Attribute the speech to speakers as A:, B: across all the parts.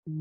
A: What's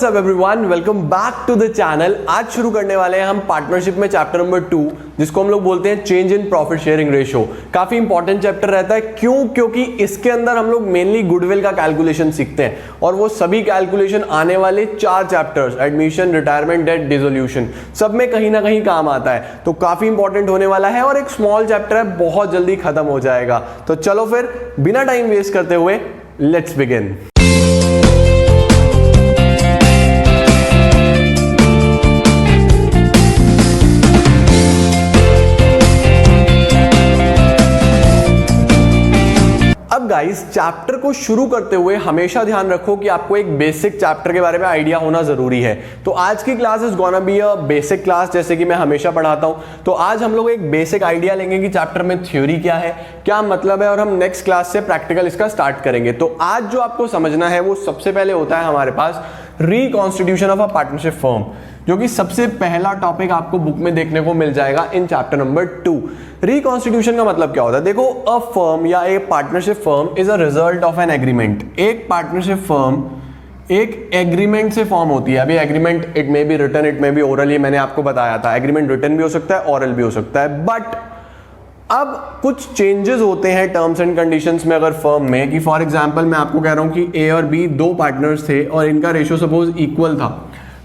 A: up everyone? Welcome back to the channel। आज शुरू करने वाले हैं हम पार्टनरशिप में चैप्टर नंबर 2, जिसको हम लोग बोलते हैं change in profit sharing ratio. काफी इंपॉर्टेंट चैप्टर रहता है। क्यों? क्योंकि इसके अंदर हम लोग मेनली गुडविल का कैलकुलेशन सीखते हैं, और वो सभी कैलकुलेशन आने वाले 4 chapters, admission, retirement, death, dissolution, सब में कहीं ना कहीं काम आता है। तो काफी इंपॉर्टेंट होने वाला है, और एक स्मॉल चैप्टर है, बहुत जल्दी खत्म हो जाएगा। तो चलो फिर बिना टाइम वेस्ट करते हुए लेट्स बिगिन। अब गाइस, चैप्टर को शुरू करते हुए हमेशा ध्यान रखो कि आपको एक बेसिक चैप्टर के बारे में आइडिया होना जरूरी है। तो आज की class is gonna be a basic class, जैसे कि मैं हमेशा पढ़ाता हूं। तो आज हम लोग एक बेसिक आइडिया लेंगे कि चैप्टर में थ्योरी क्या है, क्या मतलब है, और हम नेक्स्ट क्लास से प्रैक्टिकल इसका स्टार्ट करेंगे। तो आज जो आपको समझना है वो सबसे पहले होता है हमारे पास reconstitution of a partnership firm, जो कि सबसे पहला टॉपिक आपको बुक में देखने को मिल जाएगा इन चैप्टर नंबर 2। रिकॉन्स्टिट्यूशन का मतलब क्या होता है? देखो, अ फर्म या a partnership firm is a result of an agreement. एक पार्टनरशिप फर्म एक एग्रीमेंट से फॉर्म होती है। अभी agreement it may be written, it may be oral, ये मैंने आपको बताया था। एग्रीमेंट रिटन भी हो सकता है, ओरल भी हो सकता है। बट अब कुछ चेंजेस होते हैं टर्म्स एंड कंडीशंस में अगर फर्म में, कि फॉर एग्जांपल मैं आपको कह रहा हूं कि ए और बी 2 पार्टनर्स थे और इनका रेशियो सपोज इक्वल था,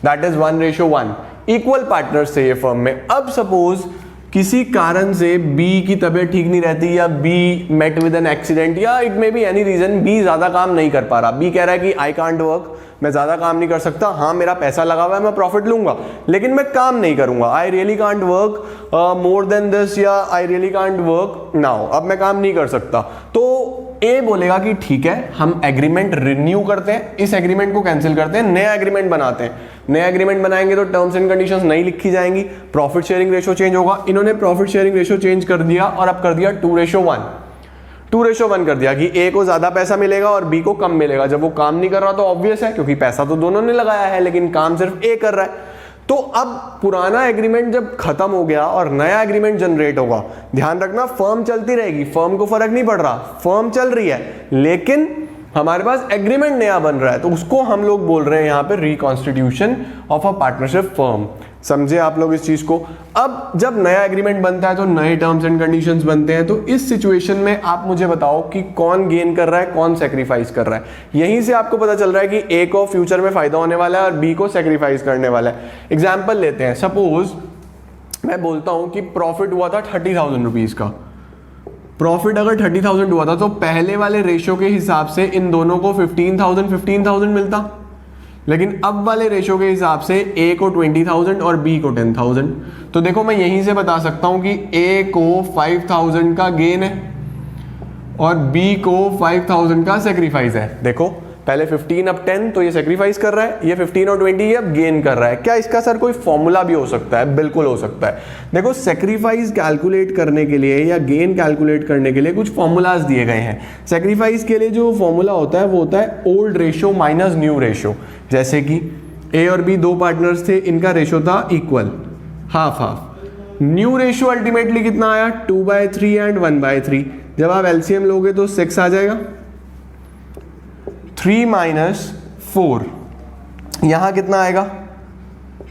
A: दैट इज 1:1। इक्वल पार्टनर्स थे ये फर्म में। अब सपोज किसी कारण से बी की तबीयत ठीक नहीं रहती, या be met with an accident, या it may be any reason, बी ज्यादा काम नहीं कर पा रहा। बी कह रहा है कि आई कांट वर्क, मैं ज्यादा काम नहीं कर सकता। हाँ, मेरा पैसा लगा हुआ है, मैं प्रॉफिट लूंगा, लेकिन मैं काम नहीं करूंगा। I really can't work more than this, या I really can't work now, अब मैं काम नहीं कर सकता। तो ए बोलेगा कि ठीक है, हम एग्रीमेंट रिन्यू करते हैं, इस एग्रीमेंट को कैंसिल करते हैं, नया एग्रीमेंट बनाते हैं। नया एग्रीमेंट बनाएंगे तो टर्म्स एंड कंडीशंस नहीं लिखी जाएंगी, प्रॉफिट शेयरिंग रेशियो चेंज होगा। इन्होंने प्रॉफिट शेयरिंग रेशियो चेंज कर दिया, और अब कर दिया 2:1। 2:1 कर दिया कि ए को ज्यादा पैसा मिलेगा और बी को कम मिलेगा। जब वो काम नहीं कर रहा तो ऑब्वियस है, क्योंकि पैसा तो दोनों ने लगाया है, लेकिन काम सिर्फ ए कर रहा है। तो अब पुराना एग्रीमेंट जब खत्म हो गया और नया एग्रीमेंट जनरेट होगा, ध्यान रखना, फर्म चलती रहेगी, फर्म को फर्क नहीं पड़ रहा, फर्म चल रही है, लेकिन हमारे पास एग्रीमेंट नया बन रहा है। तो उसको हम लोग बोल रहे हैं यहां पे reconstitution of a partnership firm. समझे आप लोग इस चीज को? अब जब नया एग्रीमेंट बनता है तो नए टर्म्स एंड कंडीशंस बनते हैं। तो इस सिचुएशन में आप मुझे बताओ कि कौन गेन कर रहा है, कौन सेक्रीफाइस कर रहा है। यहीं से आपको पता चल रहा है कि ए को फ्यूचर में फायदा होने वाला है और बी को सेक्रीफाइस करने वाला है। एग्जाम्पल लेते हैं। सपोज मैं बोलता हूं कि प्रॉफिट हुआ था 30,000 रुपीज का। प्रॉफिट अगर 30,000 हुआ था तो पहले वाले रेशियो के हिसाब से इन दोनों को 15,000 मिलता, लेकिन अब वाले रेशियो के हिसाब से ए को 20,000 और बी को 10,000। तो देखो, मैं यहीं से बता सकता हूं कि ए को 5,000 का गेन है और बी को 5,000 का सेक्रीफाइस है। देखो, पहले 15 अब 10, तो ये सेक्रीफाइस कर रहा है, ये 15 और 20 ये अब गेन कर रहा है। क्या इसका सर कोई फॉर्मूला भी हो सकता है? बिल्कुल हो सकता है। देखो, सेक्रीफाइस कैलकुलेट करने के लिए या गेन कैलकुलेट करने के लिए कुछ फॉर्मूलाज दिए गए हैं। सेक्रीफाइस के लिए जो फॉर्मूला होता है वो होता है old ratio minus new ratio. जैसे कि ए और बी 2 पार्टनर्स थे, इनका रेशियो था equal, half half. New ratio ultimately कितना आया? 2/3 एंड 1/3। जब आप एलसीएम लोगे तो 6 आ जाएगा। 3 - 4, यहां कितना आएगा?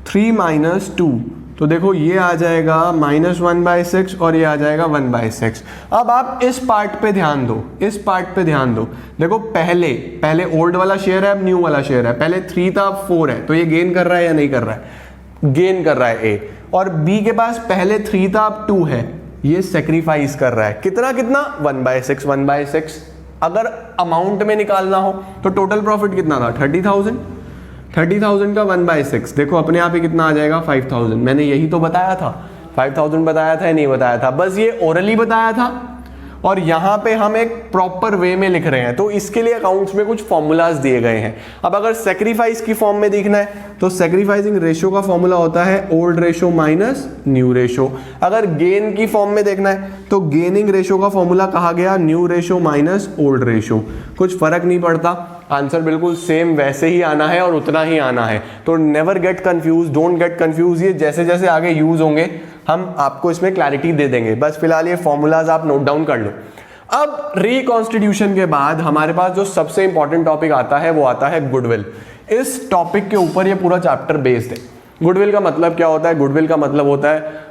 A: 3 - 2। तो देखो, ये आ जाएगा -1/6 और ये आ जाएगा 1/6। अब आप इस पार्ट पे ध्यान दो, इस पार्ट पे ध्यान दो। देखो, पहले ओल्ड वाला शेयर है, अब न्यू वाला शेयर है। पहले 3 था, अब 4 है, तो ये गेन कर रहा है या नहीं कर रहा है? गेन कर रहा है ए। और बी के पास पहले 3 था, अब 2 है, ये सेक्रीफाइस कर रहा है। कितना कितना? 1/6 1/6। अगर अमाउंट में निकालना हो तो टोटल प्रॉफिट कितना था? 30,000। 30,000 का 1/6, देखो अपने आप ही कितना आ जाएगा? 5,000। मैंने यही तो बताया था, 5,000 बताया था या नहीं बताया था? बस ये ओरली बताया था, और यहां पे हम एक प्रॉपर वे में लिख रहे हैं। तो इसके लिए अकाउंट्स में कुछ फॉर्मूलाज दिए गए हैं। अब अगर सेक्रीफाइस की फॉर्म में देखना है तो सेक्रीफाइसिंग रेशियो का फॉर्मूला होता है old ratio minus new ratio. अगर गेन की फॉर्म में देखना है तो गेनिंग रेशियो का फॉर्मूला कहा गया new ratio minus old ratio. कुछ फर्क नहीं पड़ता, आंसर बिल्कुल सेम वैसे ही आना है और उतना ही आना है। तो never get confuse, don't get confuse. ये जैसे जैसे आगे यूज होंगे हम आपको इसमें क्लैरिटी दे देंगे। बस फिलहाल ये फॉर्मूलाज आप नोट डाउन कर लो। अब रिकॉन्स्टिट्यूशन के बाद हमारे पास जो सबसे इंपॉर्टेंट टॉपिक आता है वो आता है गुडविल। इस टॉपिक के ऊपर ये पूरा चैप्टर बेस्ड है। गुडविल का मतलब क्या होता है? गुडविल का मतलब होता है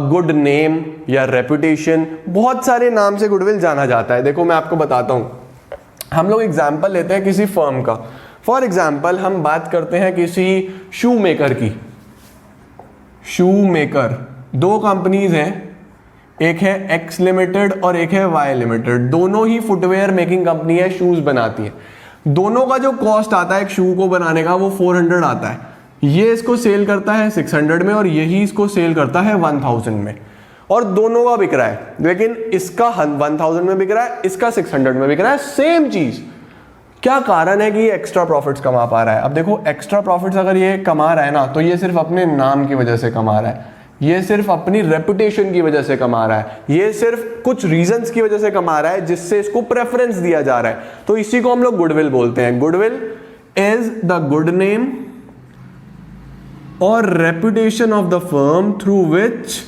A: गुड नेम या रेपुटेशन। बहुत सारे नाम से गुडविल जाना जाता है। देखो मैं आपको बताता हूं, हम लोग एग्जाम्पल लेते हैं किसी फर्म का। फॉर एग्जाम्पल हम बात करते हैं किसी शू मेकर की। शू मेकर, दो कंपनीज हैं, एक है एक्स लिमिटेड और एक है वाई लिमिटेड। दोनों ही फुटवेयर मेकिंग कंपनी है, शूज बनाती है। दोनों का जो कॉस्ट आता है एक शू को बनाने का वो 400 आता है। ये इसको सेल करता है 600 में और यही इसको सेल करता है 1000 में, और दोनों का बिक रहा है। लेकिन इसका 1000 में बिक रहा है, इसका 600 में बिक रहा है, सेम चीज। क्या कारण है कि ये एक्स्ट्रा प्रॉफिट्स कमा पा रहा है? अब देखो एक्स्ट्रा प्रॉफिट्स अगर ये कमा रहा है ना, तो ये सिर्फ अपने नाम की वजह से कमा रहा है, ये सिर्फ अपनी रेपुटेशन की वजह से कमा रहा है, ये सिर्फ कुछ रीजंस की वजह से कमा रहा है जिससे इसको प्रेफरेंस दिया जा रहा है। तो इसी को हम लोग गुडविल बोलते हैं। Goodwill is the good name और reputation of the firm through which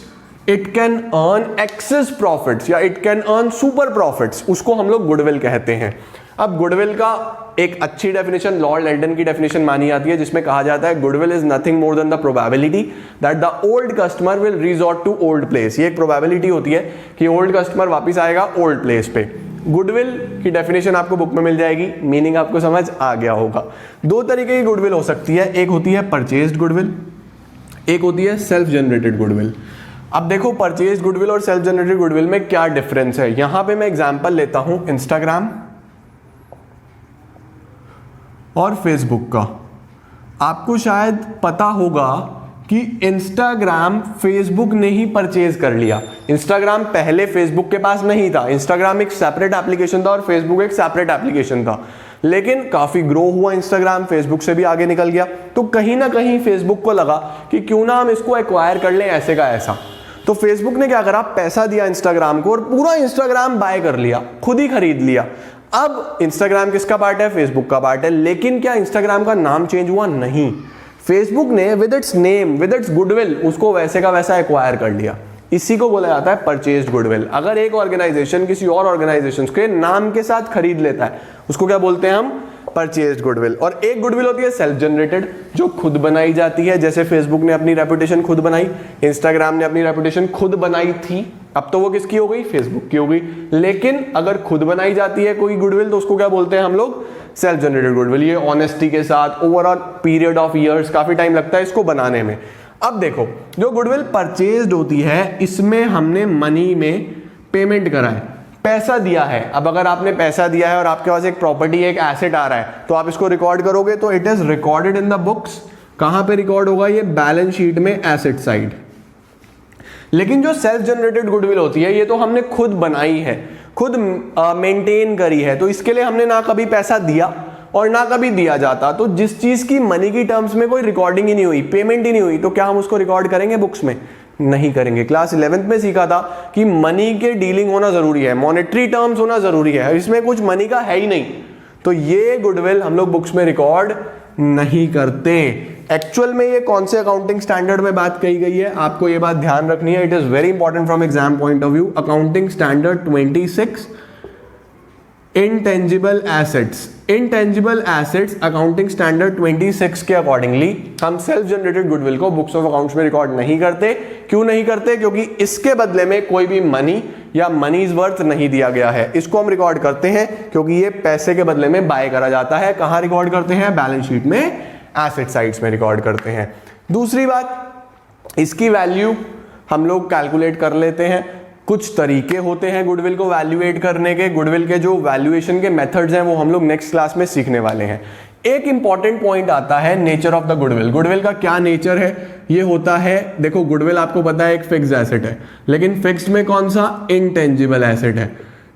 A: it can earn excess profits या it can earn super profits, उसको हम लोग गुडविल कहते हैं। अब गुडविल का एक अच्छी डेफिनेशन लॉर्ड एल्डन की डेफिनेशन मानी जाती है, जिसमें कहा जाता है goodwill is nothing more than the probability that the old customer will resort to old place. ये एक प्रोबेबिलिटी होती है कि ओल्ड कस्टमर वापस आएगा ओल्ड प्लेस पे। गुडविल की डेफिनेशन आपको बुक में मिल जाएगी, मीनिंग आपको समझ आ गया होगा। दो तरीके की गुडविल हो सकती है, एक होती है परचेज्ड गुडविल, एक होती है सेल्फ जनरेटेड गुडविल। अब देखो परचेज्ड गुडविल और सेल्फ जनरेटेड गुडविल में क्या डिफरेंस है। यहां पे मैं एग्जांपल लेता हूं इंस्टाग्राम और फेसबुक का। आपको शायद पता होगा कि इंस्टाग्राम फेसबुक ने ही परचेज कर लिया। इंस्टाग्राम पहले फेसबुक के पास नहीं था, इंस्टाग्राम एक सेपरेट एप्लीकेशन था और फेसबुक एक सेपरेट एप्लीकेशन था। लेकिन काफी ग्रो हुआ इंस्टाग्राम, फेसबुक से भी आगे निकल गया। तो कहीं ना कहीं फेसबुक को लगा कि क्यों ना हम इसको एक्वायर कर लें ऐसे का ऐसा। तो फेसबुक ने क्या करा, पैसा दिया इंस्टाग्राम को और पूरा इंस्टाग्राम बाय कर लिया, खुद ही खरीद लिया। अब इंस्टाग्राम किसका पार्ट है? फेसबुक का पार्ट है। लेकिन क्या इंस्टाग्राम का नाम चेंज हुआ? नहीं। फेसबुक ने with its name, with its goodwill उसको वैसे का वैसा एक्वायर कर लिया। इसी को बोला जाता है परचेज्ड गुडविल। अगर एक ऑर्गेनाइजेशन किसी और ऑर्गेनाइजेशन के नाम के साथ खरीद लेता है उसको क्या बोलते हैं हम? Purchased goodwill. और एक गुडविल होती है सेल्फ जनरेटेड, जो खुद बनाई जाती है। जैसे फेसबुक ने अपनी रेपुटेशन खुद बनाई, इंस्टाग्राम ने अपनी रेपुटेशन खुद बनाई थी, अब तो वो किसकी हो गई? फेसबुक की हो गई। लेकिन अगर खुद बनाई जाती है कोई गुडविल तो उसको क्या बोलते हैं हम लोग? Self generated goodwill. ये ऑनेस्टी के साथ over a period of years, काफी टाइम लगता है इसको बनाने में। अब देखो जो गुडविल परचेज्ड होती है इसमें हमने मनी में पेमेंट करा है, पैसा दिया है। अब अगर आपने पैसा दिया है और आपके पास एक प्रॉपर्टी, एक एसेट आ रहा है, तो आप इसको रिकॉर्ड करोगे तो it is recorded in the books. कहां पे रिकॉर्ड होगा? ये बैलेंस शीट में, एसेट साइड। लेकिन जो सेल्फ जनरेटेड गुडविल होती है ये तो हमने खुद बनाई है, खुद मेंटेन करी है, तो इसके लिए हमने ना कभी पैसा दिया और ना कभी दिया जाता। तो जिस चीज की मनी की टर्म्स में कोई रिकॉर्डिंग ही नहीं हुई, पेमेंट ही नहीं हुई, तो क्या हम उसको रिकॉर्ड करेंगे बुक्स में? नहीं करेंगे। क्लास 11th में सीखा था कि मनी के डीलिंग होना जरूरी है, मॉनेटरी टर्म्स होना जरूरी है, इसमें कुछ मनी का है ही नहीं, तो ये गुडविल हम लोग बुक्स में रिकॉर्ड नहीं करते। एक्चुअल में ये कौन से अकाउंटिंग स्टैंडर्ड में बात कही गई है, आपको ये बात ध्यान रखनी है। It is very important from exam point of view. Accounting standard 26 intangible assets. Intangible assets accounting standard 26 के अकॉर्डिंगली हम सेल्फ जनरेटेड गुडविल को बुक्स ऑफ अकाउंट्स में रिकॉर्ड नहीं करते। क्यों नहीं करते? क्योंकि इसके बदले में कोई भी मनी या मनीज वर्थ नहीं दिया गया है। इसको हम रिकॉर्ड करते हैं क्योंकि ये पैसे के बदले में बाय करा जाता है। कहां रिकॉर्ड करते हैं? बैलेंस शीट में, एसेट साइड्स में रिकॉर्ड करते हैं। दूसरी बात, इसकी वैल्यू हम लोग कैलकुलेट कर लेते हैं। कुछ तरीके होते हैं गुडविल को वैल्यूएट करने के। गुडविल के जो वैल्यूएशन के मेथड्स हैं वो हम लोग नेक्स्ट क्लास में सीखने वाले हैं। एक इंपॉर्टेंट पॉइंट आता है nature of the goodwill. Goodwill का क्या नेचर है? ये होता है, देखो गुडविल आपको पता है एक फिक्स्ड एसेट है, लेकिन फिक्स्ड में कौन सा? इंटेंजिबल एसेट है।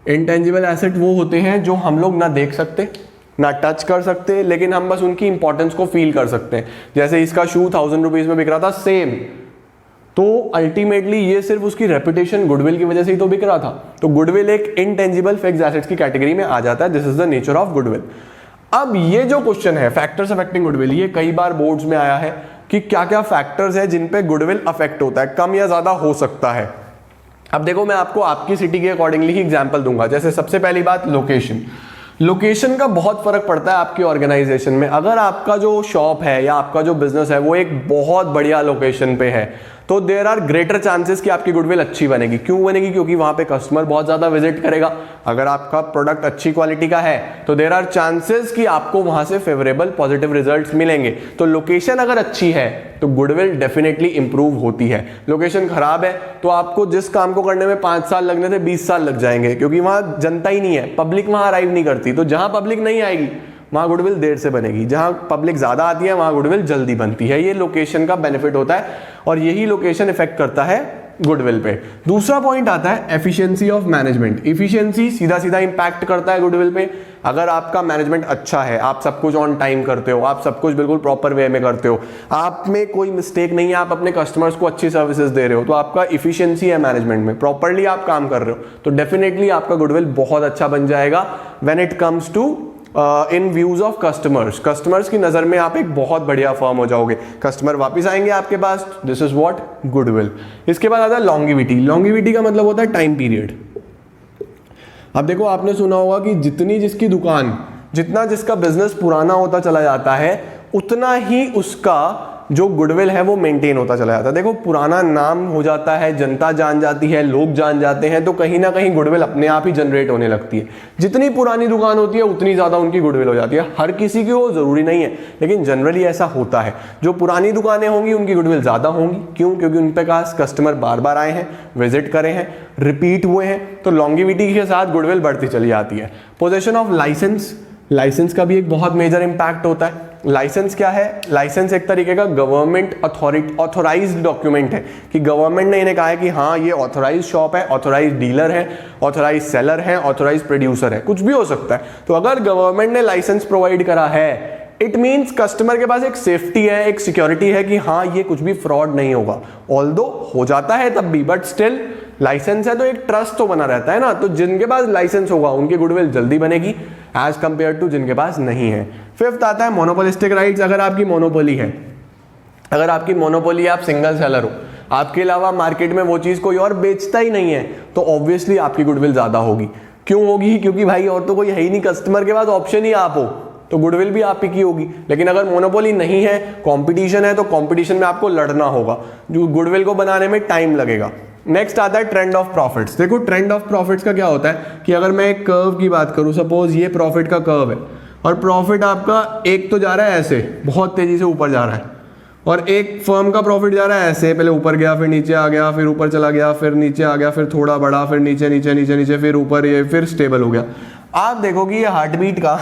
A: इंटेंजिबल एसेट वो होते हैं जो हम लोग ना देख सकते ना टच कर सकते, लेकिन हम बस उनकी इंपॉर्टेंस को फील कर सकते हैं। जैसे इसका शू 1000 रुपीज में बिक रहा था, सेम, तो अल्टीमेटली ये सिर्फ उसकी रेपुटेशन गुडविल की वजह से ही तो बिक रहा था। तो गुडविल एक इंटेंजिबल फिक्स्ड एसेट्स की कैटेगरी में आ जाता है। This is the nature of goodwill. अब ये जो क्वेश्चन है फैक्टर्स अफेक्टिंग गुडविल, ये कई बार बोर्ड्स में आया है कि क्या क्या फैक्टर्स है जिन पे गुडविल अफेक्ट होता है, कम या ज्यादा हो सकता है। अब देखो मैं आपको आपकी सिटी के अकॉर्डिंगली ही एग्जांपल दूंगा। जैसे सबसे पहली बात लोकेशन, लोकेशन का बहुत फर्क पड़ता है आपकी ऑर्गेनाइजेशन में। अगर आपका जो शॉप है या आपका जो बिजनेस है वो एक बहुत बढ़िया लोकेशन पे है तो देयर आर ग्रेटर चांसेस कि आपकी गुडविल अच्छी बनेगी। क्यों बनेगी? क्योंकि वहां पे कस्टमर बहुत ज्यादा विजिट करेगा। अगर आपका प्रोडक्ट अच्छी क्वालिटी का है तो देयर आर चांसेस कि आपको वहां से फेवरेबल पॉजिटिव रिजल्ट्स मिलेंगे। तो लोकेशन अगर अच्छी है तो गुडविल डेफिनेटली इंप्रूव होती है। लोकेशन खराब है तो आपको जिस काम को करने में 5 साल लगने थे 20 साल लग जाएंगे, क्योंकि वहां जनता ही नहीं है, पब्लिक वहां अराइव नहीं करती। तो जहां पब्लिक नहीं आएगी वहां गुडविल देर से बनेगी, जहां पब्लिक ज्यादा आती है वहां गुडविल जल्दी बनती है। ये लोकेशन का बेनिफिट होता है और यही लोकेशन इफेक्ट करता है गुडविल पे। दूसरा पॉइंट आता है एफिशिएंसी ऑफ मैनेजमेंट। एफिशिएंसी सीधा सीधा इंपैक्ट करता है गुडविल पे। अगर आपका मैनेजमेंट अच्छा है, आप सब कुछ ऑन टाइम करते हो, आप सब कुछ बिल्कुल प्रॉपर वे में करते हो, आप में कोई मिस्टेक नहीं है, आप अपने कस्टमर्स को अच्छी सर्विसेज दे रहे हो, तो आपका इफिशिएंसी है मैनेजमेंट में, प्रॉपरली आप काम कर रहे हो, तो डेफिनेटली आपका गुडविल बहुत अच्छा बन जाएगा when it comes to in views of customers. Customers की नजर में आप एक बहुत बढ़िया फर्म हो जाओगे, कस्टमर वापस आएंगे आपके पास। This is what goodwill. इसके बाद आता है लॉन्गिविटी। लॉन्गिविटी का मतलब होता है टाइम पीरियड। अब देखो आपने सुना होगा कि जितनी जिसकी दुकान, जितना जिसका बिजनेस पुराना होता चला जाता है उतना ही उसका जो गुडविल है वो मेंटेन होता चला जाता है। देखो पुराना नाम हो जाता है, जनता जान जाती है, लोग जान जाते हैं, तो कहीं ना कहीं गुडविल अपने आप ही जनरेट होने लगती है। जितनी पुरानी दुकान होती है उतनी ज्यादा उनकी गुडविल हो जाती है। हर किसी की वो जरूरी नहीं है, लेकिन जनरली ऐसा होता है। जो पुरानी दुकानें होंगी उनकी गुडविल ज्यादा होंगी। क्यों? क्योंकि उन पे पास कस्टमर बार बार आए हैं, विजिट करे हैं, रिपीट हुए हैं, तो लॉन्गिविटी के साथ गुडविल बढ़ती चली जाती है। पोजेशन ऑफ लाइसेंस, लाइसेंस का भी एक बहुत मेजर इंपैक्ट होता है। लाइसेंस क्या है? लाइसेंस एक तरीके का गवर्नमेंट ऑथोराइज्ड डॉक्यूमेंट है कि गवर्नमेंट ने इन्हें कहा है कि हाँ ये ऑथोराइज शॉप है, ऑथोराइज डीलर है, ऑथोराइज सेलर है, ऑथोराइज प्रोड्यूसर है, कुछ भी हो सकता है। तो अगर गवर्नमेंट ने लाइसेंस प्रोवाइड करा है, इट मीन्स कस्टमर के पास एक सेफ्टी है, एक सिक्योरिटी है कि हाँ ये कुछ भी फ्रॉड नहीं होगा। ऑल्दो हो जाता है तब भी, बट स्टिल लाइसेंस है तो एक ट्रस्ट तो बना रहता है ना। तो जिनके पास लाइसेंस होगा उनकी गुडविल जल्दी बनेगी एज कंपेयर टू जिनके पास नहीं है। फिफ्थ आता है मोनोपोलिस्टिक राइट्स। अगर आपकी मोनोपोली है, अगर आपकी मोनोपोली, आप सिंगल सेलर हो, आपके अलावा मार्केट में वो चीज कोई और बेचता ही नहीं है, तो ऑब्वियसली आपकी गुडविल ज्यादा होगी। क्यों होगी? क्योंकि भाई और तो कोई है ही नहीं, कस्टमर के पास ऑप्शन ही आप हो, तो गुडविल भी आप ही की होगी। लेकिन अगर मोनोपोली नहीं है, कंपटीशन है, तो कंपटीशन में आपको लड़ना होगा, जो गुडविल को बनाने में टाइम लगेगा। नेक्स्ट आता है ट्रेंड ऑफ प्रॉफिट्स। देखो ट्रेंड ऑफ प्रॉफिट्स का क्या होता है कि अगर मैं एक कर्व की बात करूं, सपोज ये प्रॉफिट का कर्व है और प्रॉफिट आपका एक तो जा रहा है ऐसे बहुत तेजी से ऊपर जा रहा है, और एक फर्म का प्रॉफिट जा रहा है ऐसे, पहले ऊपर गया, फिर नीचे आ गया, फिर ऊपर चला गया, फिर नीचे आ गया, फिर थोड़ा बढ़ा, फिर नीचे नीचे नीचे नीचे, फिर ऊपर, ये फिर स्टेबल हो गया। आप देखोगे ये हार्टबीट का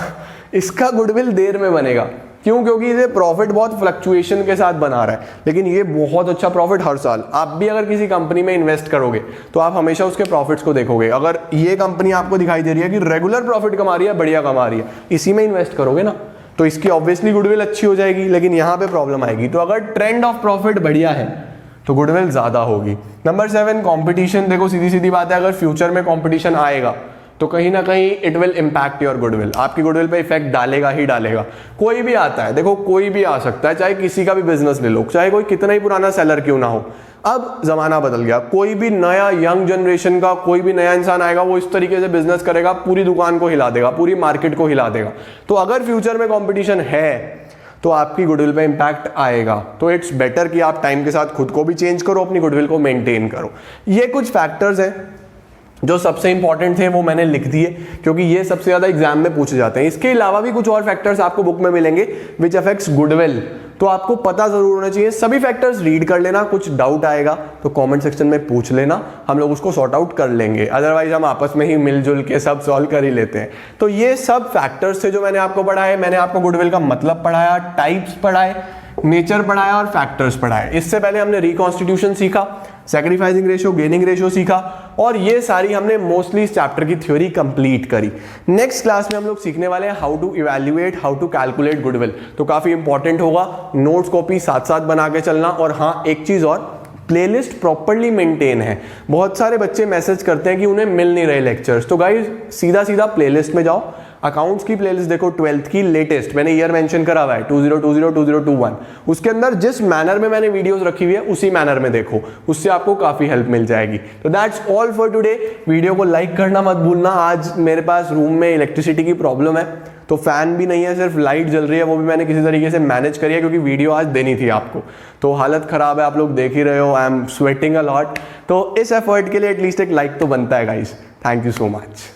A: इसका गुडविल देर में बनेगा। क्यों? क्योंकि ये प्रॉफिट बहुत फ्लक्चुएशन के साथ बना रहा है, लेकिन ये बहुत अच्छा प्रॉफिट हर साल। आप भी अगर किसी कंपनी में इन्वेस्ट करोगे तो आप हमेशा उसके प्रॉफिट्स को देखोगे। अगर ये कंपनी आपको दिखाई दे रही है कि रेगुलर प्रॉफिट कमा रही है, बढ़िया कमा रही है, इसी में इन्वेस्ट करोगे ना, तो इसकी ऑब्वियसली गुडविल अच्छी हो जाएगी। लेकिन यहाँ पे प्रॉब्लम आएगी। तो अगर ट्रेंड ऑफ प्रॉफिट बढ़िया है तो गुडविल ज्यादा होगी। Number 7 competition. देखो सीधी सीधी बात है, अगर फ्यूचर में कॉम्पिटिशन आएगा तो कहीं ना कहीं it will impact your goodwill. आपकी गुडविल पे इफेक्ट डालेगा ही डालेगा। कोई भी आता है, देखो कोई भी आ सकता है, चाहे किसी का भी बिजनेस ले लो, चाहे कोई कितना ही पुराना सेलर क्यों ना हो। अब जमाना बदल गया, कोई भी नया यंग जनरेशन का कोई भी नया इंसान आएगा, वो इस तरीके से बिजनेस करेगा, पूरी दुकान को हिला देगा, पूरी मार्केट को हिला देगा। तो अगर फ्यूचर में कॉम्पिटिशन है तो आपकी गुडविल पे इंपैक्ट आएगा। तो इट्स बेटर कि आप टाइम के साथ खुद को भी चेंज करो, अपनी गुडविल को मेंटेन करो। ये कुछ फैक्टर्स हैं जो सबसे इंपॉर्टेंट थे, वो मैंने लिख दिए क्योंकि ये सबसे ज्यादा एग्जाम में पूछे जाते हैं। इसके अलावा भी कुछ और फैक्टर्स आपको बुक में मिलेंगे विच अफेक्ट्स गुडविल, तो आपको पता जरूर होना चाहिए। सभी फैक्टर्स रीड कर लेना, कुछ डाउट आएगा तो कमेंट सेक्शन में पूछ लेना, हम लोग उसको सॉर्ट आउट कर लेंगे। अदरवाइज हम आपस में ही मिलजुल के सब सॉल्व कर ही लेते हैं। तो ये सब फैक्टर्स थे जो मैंने आपको पढ़ाए। मैंने आपको गुडविल का मतलब पढ़ाया, टाइप्स पढ़ाए, नेचर पढ़ाया और फैक्टर्स पढ़ाए। इससे पहले हमने रिकॉन्स्टिट्यूशन सीखा, सैक्रिफाइसिंग रेशियो, गेनिंग रेशियो सीखा, और ये सारी हमने मोस्टली इस चैप्टर की थ्योरी कंप्लीट करी। नेक्स्ट क्लास में हम लोग सीखने वाले हैं how to evaluate, how to calculate goodwill. तो काफी इंपॉर्टेंट होगा, नोट्स कॉपी साथ साथ बना के चलना। और हाँ, एक चीज और, प्लेलिस्ट प्रॉपर्ली मेंटेन है। बहुत सारे बच्चे मैसेज करते हैं कि उन्हें मिल नहीं रहे लेक्चर्स, तो गाइस सीधा सीधा प्लेलिस्ट में जाओ, अकाउंट्स की प्लेलिस्ट देखो 12th की लेटेस्ट, मैंने ईयर मेंशन करा हुआ है 2020 2021, उसके अंदर जिस मैनर में मैंने वीडियोस रखी हुई है उसी मैनर में देखो, उससे आपको काफी हेल्प मिल जाएगी। तो that's all for today. Video को लाइक करना मत भूलना। आज मेरे पास रूम में इलेक्ट्रिसिटी की प्रॉब्लम है, तो फैन भी नहीं है, सिर्फ लाइट जल रही है, वो भी मैंने किसी तरीके से मैनेज करी है क्योंकि वीडियो आज देनी थी आपको। तो हालत खराब है, आप लोग देख ही रहे हो, I am sweating a lot. तो इस एफर्ट के लिए एटलीस्ट एक लाइक तो बनता है guys. Thank you so much.